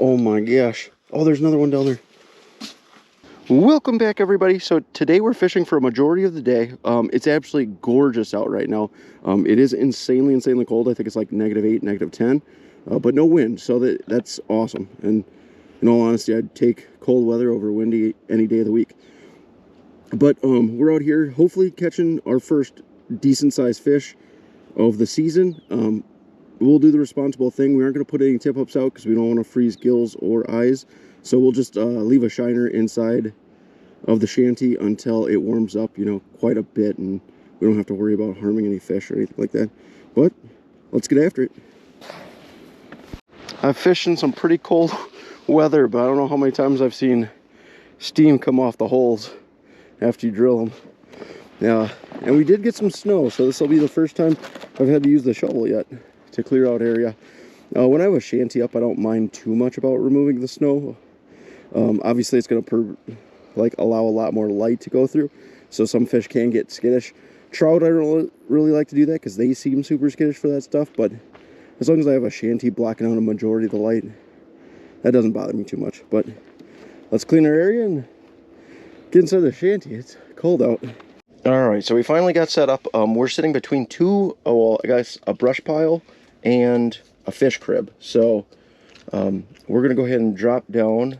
Oh my gosh. Oh, there's another one down there. Welcome back, everybody. So today we're fishing for a majority of the day. It's absolutely gorgeous out right now. It is insanely cold. I think it's like -8, -10, but no wind, so that's awesome. And in all honesty, I'd take cold weather over windy any day of the week. But we're out here hopefully catching our first decent sized fish of the season. We'll do the responsible thing. We aren't going to put any tip ups out because we don't want to freeze gills or eyes. So we'll just leave a shiner inside of the shanty until it warms up, quite a bit, and we don't have to worry about harming any fish or anything like that. But let's get after it. I've fished in some pretty cold weather, but I don't know how many times I've seen steam come off the holes after you drill them. Yeah, and we did get some snow, so this will be the first time I've had to use the shovel yet to clear out area. When I have a shanty up, I don't mind too much about removing the snow. Obviously, it's going to allow a lot more light to go through, so some fish can get skittish. Trout, I don't really like to do that because they seem super skittish for that stuff, but as long as I have a shanty blocking out a majority of the light, that doesn't bother me too much. But let's clean our area and get inside the shanty. It's cold out. Alright, so we finally got set up. We're sitting between a brush pile and a fish crib. So we're going to go ahead and drop down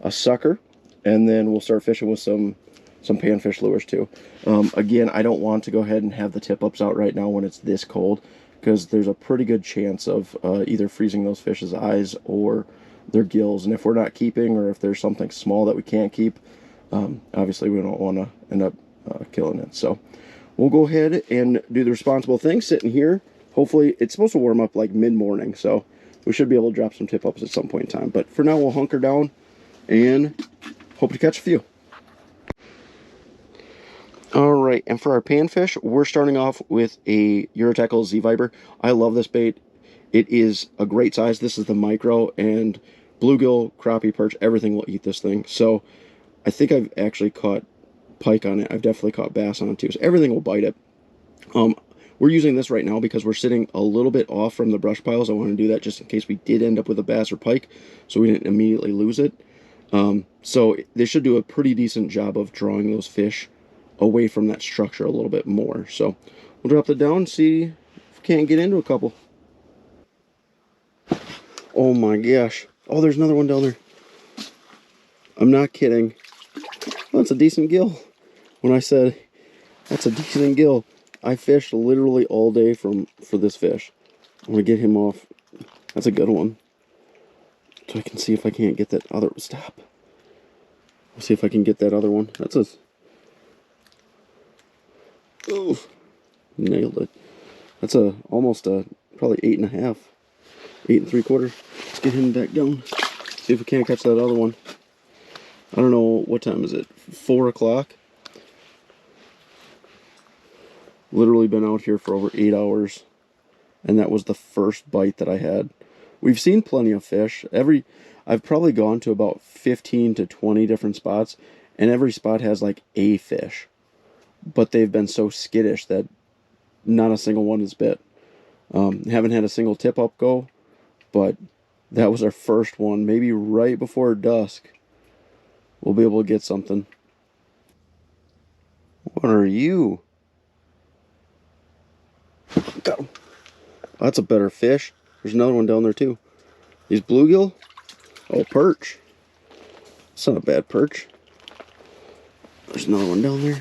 a sucker, and then we'll start fishing with some panfish lures too. Again, I don't want to go ahead and have the tip ups out right now when it's this cold, because there's a pretty good chance of either freezing those fish's eyes or their gills. And if we're not keeping, or if there's something small that we can't keep, obviously we don't want to end up killing it. So we'll go ahead and do the responsible thing, sitting here. Hopefully it's supposed to warm up like mid-morning, so we should be able to drop some tip ups at some point in time. But for now, we'll hunker down and hope to catch a few. Alright, and for our panfish, we're starting off with a Eurotackle Z Viper. I love this bait. It is a great size. This is the micro, and bluegill, crappie, perch, everything will eat this thing. So I think I've actually caught pike on it. I've definitely caught bass on it too, so everything will bite it. We're using this right now because we're sitting a little bit off from the brush piles. I want to do that just in case we did end up with a bass or pike, so we didn't immediately lose it. So this should do a pretty decent job of drawing those fish away from that structure a little bit more. So we'll drop it down and see if we can't get into a couple. Oh my gosh. Oh, there's another one down there. I'm not kidding. Oh, that's a decent gill. When I said that's a decent gill, I fished literally all day for this fish. I'm gonna get him off. That's a good one. So I can see if I can't get that other. Stop. We'll see if I can get that other one. That's a. Oh, nailed it. That's almost probably 8.5, 8 3/4. Let's get him back down. See if we can't catch that other one. I don't know, what time is it? 4 o'clock. Literally been out here for over 8 hours, and that was the first bite that I had. We've seen plenty of fish. I've probably gone to about 15 to 20 different spots, and every spot has like a fish. But they've been so skittish that not a single one is bit. Haven't had a single tip up go, but that was our first one. Maybe right before dusk, we'll be able to get something. What are you? Got him. That's a better fish. There's another one down there too. These bluegill? Oh, perch. It's not a bad perch. There's another one down there.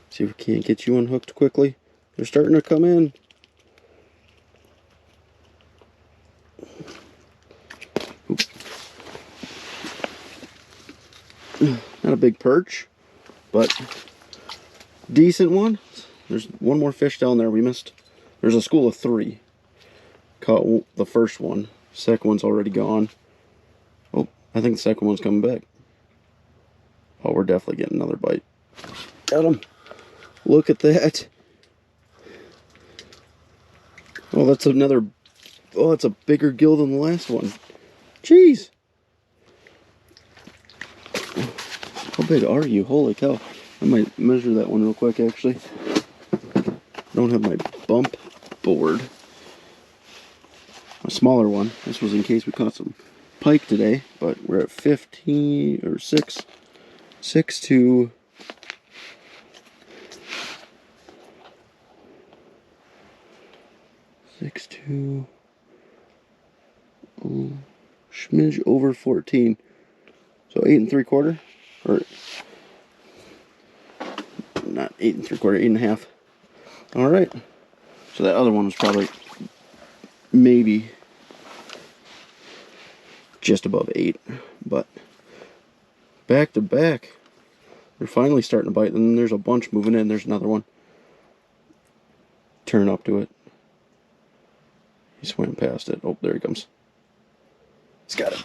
See if we can't get you unhooked quickly. They're starting to come in. Oop. Not a big perch, but decent one. There's one more fish down there we missed. There's a school of 3. Caught the first one. Second one's already gone. Oh, I think the second one's coming back. Oh, we're definitely getting another bite. Got him. Look at that. Oh, that's another. Oh, it's a bigger gill than the last one. Jeez. How big are you? Holy cow. I might measure that one real quick, actually. I don't have my bump board. A smaller one. This was in case we caught some pike today, but we're at 15 or 6 to 6 to smidge over 14. So 8 3/4, or not 8 3/4, 8 1/2. All right. So that other one was probably maybe just above 8, but back to back, they're finally starting to bite. And then there's a bunch moving in. There's another one. Turn up to it. He swam past it. Oh, there he comes. He's got it.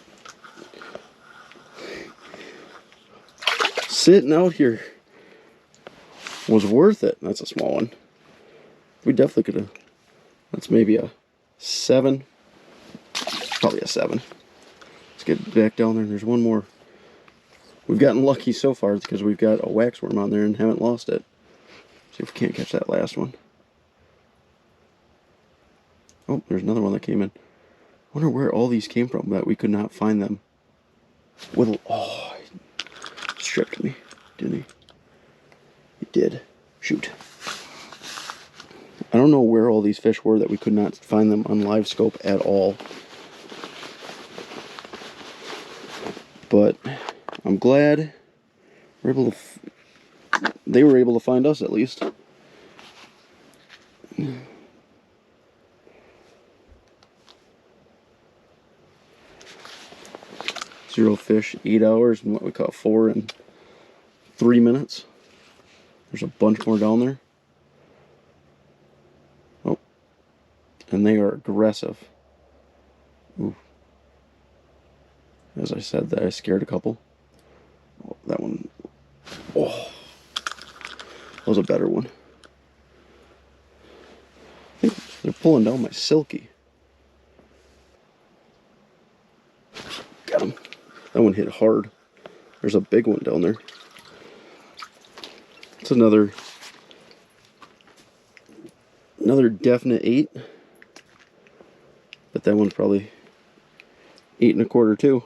Sitting out here was worth it. That's a small one. We definitely could have. That's maybe a 7. Probably a 7. Let's get back down there. There's one more. We've gotten lucky so far because we've got a waxworm on there and haven't lost it. See if we can't catch that last one. Oh, there's another one that came in. I wonder where all these came from that we could not find them. Oh, he stripped me, didn't he? He did. Shoot. I don't know where all these fish were that we could not find them on live scope at all. But I'm glad we're able to. They were able to find us at least. Zero fish, 8 hours, and what we caught 4 in 3 minutes. There's a bunch more down there. Oh, and they are aggressive. Ooh. As I said, that I scared a couple. Oh, that one. Oh, that was a better one. I think they're pulling down my silky. Got him. That one hit hard. There's a big one down there. It's another definite 8. But that one's probably 8 1/4 too.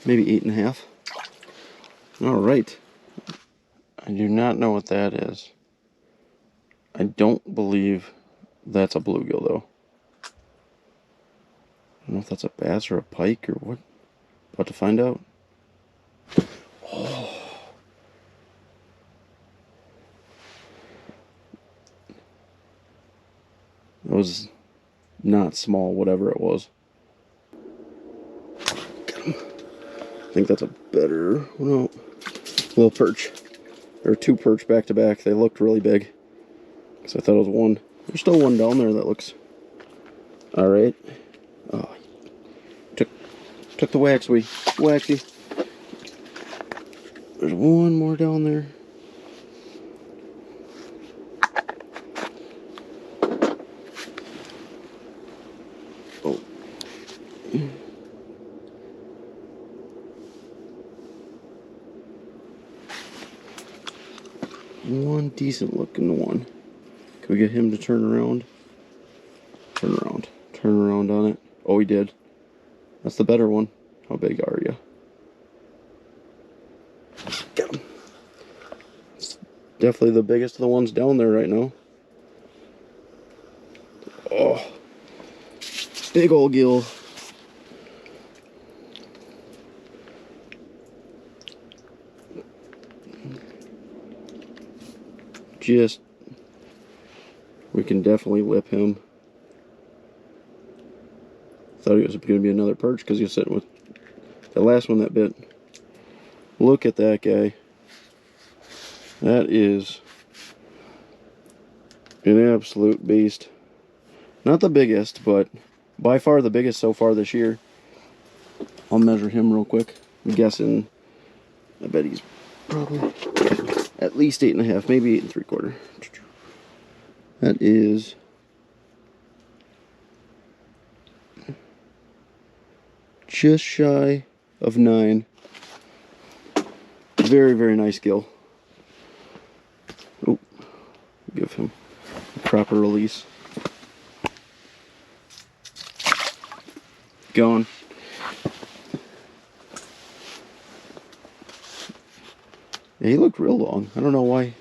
Maybe 8 1/2. All right. I do not know what that is. I don't believe that's a bluegill though. I don't know if that's a bass or a pike or what. About to find out. Oh. It was not small, whatever it was. Got him. I think that's a better, well, little perch. There were 2 perch back to back. They looked really big. Because I thought it was one. There's still one down there that looks alright. Oh, took the waxy. There's one more down there. Oh. One decent looking one. Can we get him to turn around? Turn around on it. Oh, he did. That's the better one. How big are you? Got him. It's definitely the biggest of the ones down there right now. Oh, big old gill. We can definitely lip him. Thought he was going to be another perch because he was sitting with the last one that bit. Look at that guy. That is an absolute beast. Not the biggest, but by far the biggest so far this year. I'll measure him real quick. I'm guessing, I bet he's probably at least 8 1/2, maybe 8 3/4. That is just shy of 9. Very, very nice gill. Oh, give him a proper release. Gone. Yeah, he looked real long. I don't know why.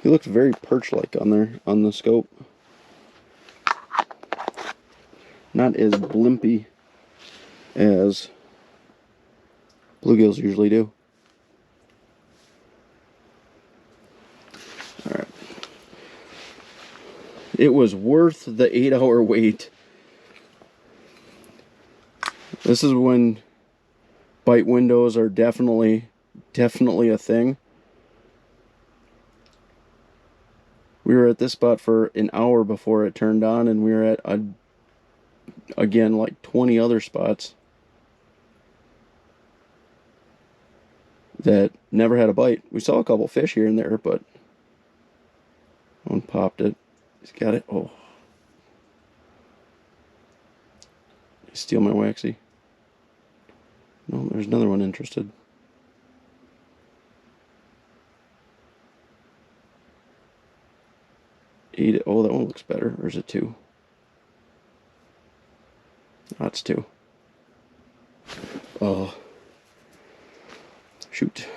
He looked very perch-like on there, on the scope. Not as blimpy as bluegills usually do. Alright. It was worth the 8-hour wait. This is when bite windows are definitely a thing. We were at this spot for an hour before it turned on, and we were at, again, like 20 other spots that never had a bite. We saw a couple fish here and there, but one popped it. He's got it. Oh. Steal my waxy. No, there's another one interested. Eat it. Oh, that one looks better. Or is it 2? Oh, it's 2. Oh. Shoot.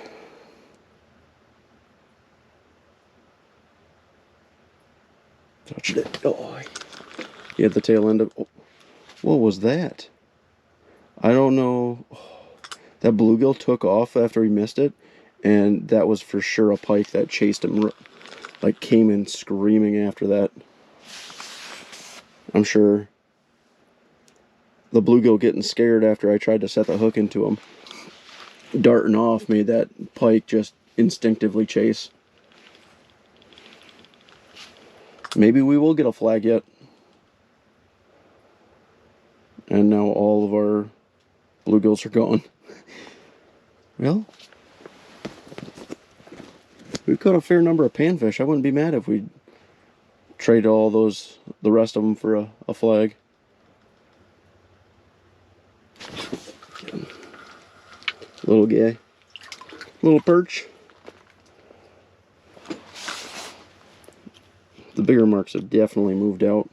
Touched it. Oh. He had the tail end of... Oh. What was that? I don't know. Oh. That bluegill took off after he missed it. And that was for sure a pike that chased him. Like, came in screaming after that. I'm sure the bluegill getting scared after I tried to set the hook into him, darting off, made that pike just instinctively chase. Maybe we will get a flag yet. And now all of our bluegills are gone. Well, we've caught a fair number of panfish. I wouldn't be mad if we traded all those, the rest of them for a flag. Little guy. Little perch. The bigger marks have definitely moved out.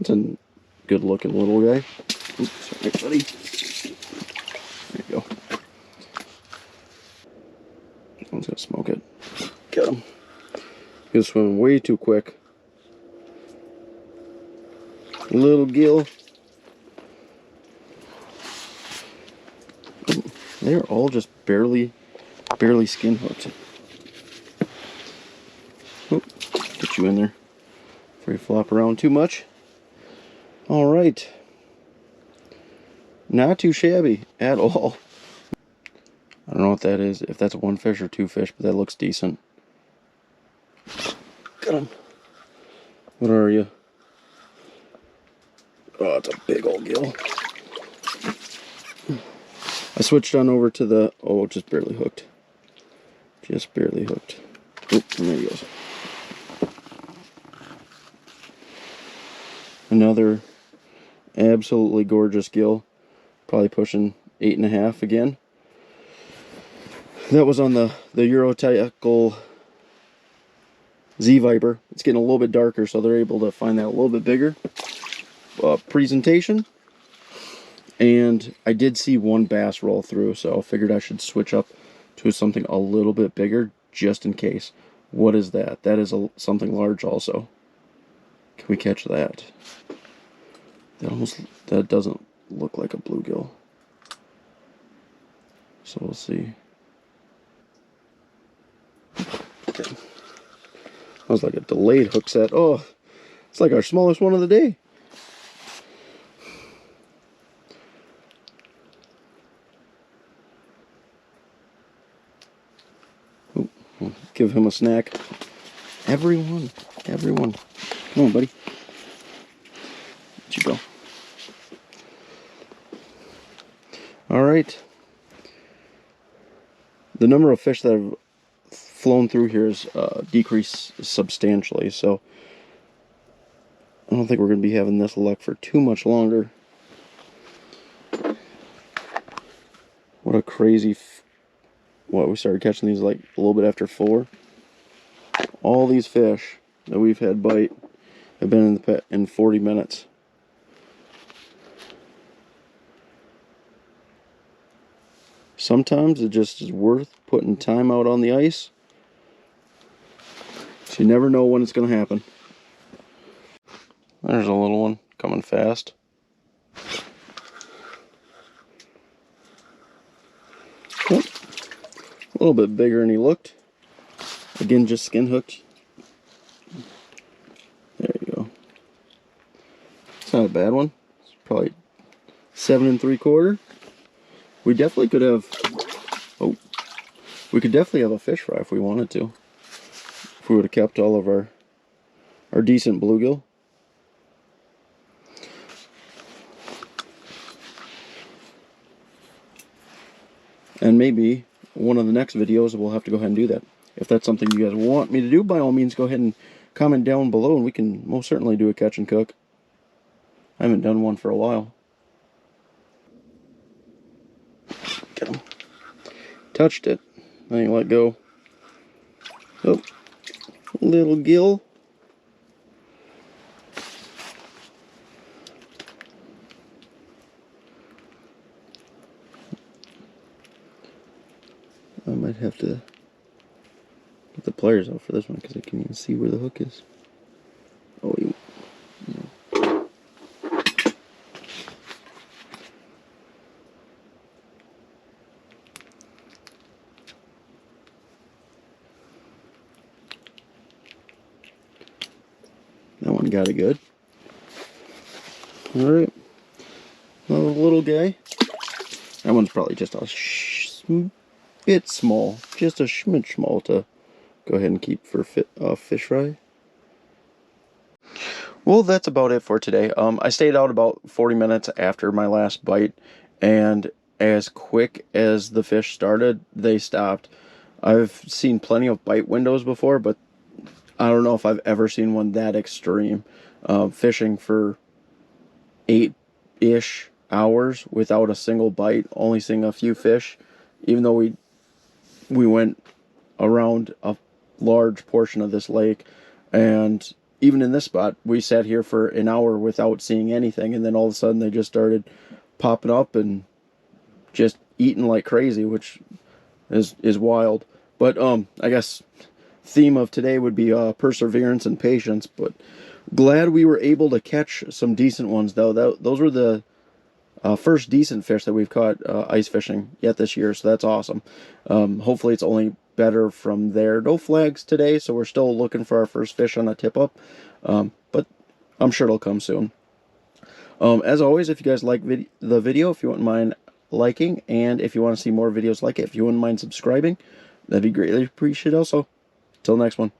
It's a good looking little guy. Oops, sorry buddy. There you go. One's gonna smoke it. Get him. He was swimming way too quick. Little gill. They're all just barely skin hooked. Oop, get you in there before you flop around too much. Alright. Not too shabby at all. I don't know what that is, if that's 1 fish or 2 fish, but that looks decent. Got him. What are you? Oh, it's a big old gill. I switched on over to the... Oh, just barely hooked. Just barely hooked. Oop, and there he goes. Another absolutely gorgeous gill. Probably pushing 8.5 again. That was on the Euro-Tackle Z Viper. It's getting a little bit darker, so they're able to find that a little bit bigger. Presentation. And I did see one bass roll through, so I figured I should switch up to something a little bit bigger, just in case. What is that? That is something large also. Can we catch that? That doesn't look like a bluegill. So we'll see. Okay. That was like a delayed hook set. Oh, it's like our smallest one of the day. Ooh, we'll give him a snack. Everyone. Come on, buddy. Let you go. Alright. The number of fish that have flown through here has decreased substantially, so I don't think we're going to be having this luck for too much longer. What a crazy... we started catching these like a little bit after 4. All these fish that we've had bite have been in 40 minutes. sometimes it just is worth putting time out on the ice. So you never know when it's going to happen. There's a little one coming fast. Oh, a little bit bigger than he looked. Again, just skin hooked. There you go. It's not a bad one. It's probably 7 3/4. We definitely could have. Oh, we could definitely have a fish fry if we wanted to. If we would have kept all of our decent bluegill. And maybe one of the next videos we'll have to go ahead and do that. If that's something you guys want me to do, by all means go ahead and comment down below and we can most certainly do a catch and cook. I haven't done one for a while. Get him. Touched it. Then you let go. Oh, little gill. I might have to get the pliers out for this one because I can't even see where the hook is. Oh, you. No. That one got it good. Alright. Another little guy. That one's probably just a bit small. Just a schmidge small to go ahead and keep for fish fry. Well, that's about it for today. I stayed out about 40 minutes after my last bite, and as quick as the fish started, they stopped. I've seen plenty of bite windows before, but I don't know if I've ever seen one that extreme. Fishing for 8-ish hours without a single bite, only seeing a few fish, even though we went around a large portion of this lake, and even in this spot we sat here for an hour without seeing anything, and then all of a sudden they just started popping up and just eating like crazy, which is wild. But I guess theme of today would be perseverance and patience, but glad we were able to catch some decent ones though. Those were the first decent fish that we've caught ice fishing yet this year, so that's awesome. Hopefully it's only better from there. No flags today, so we're still looking for our first fish on a tip-up, but I'm sure it'll come soon. As always, if you guys like the video, if you wouldn't mind liking, and if you want to see more videos like it, if you wouldn't mind subscribing, that'd be greatly appreciated also. Till next one.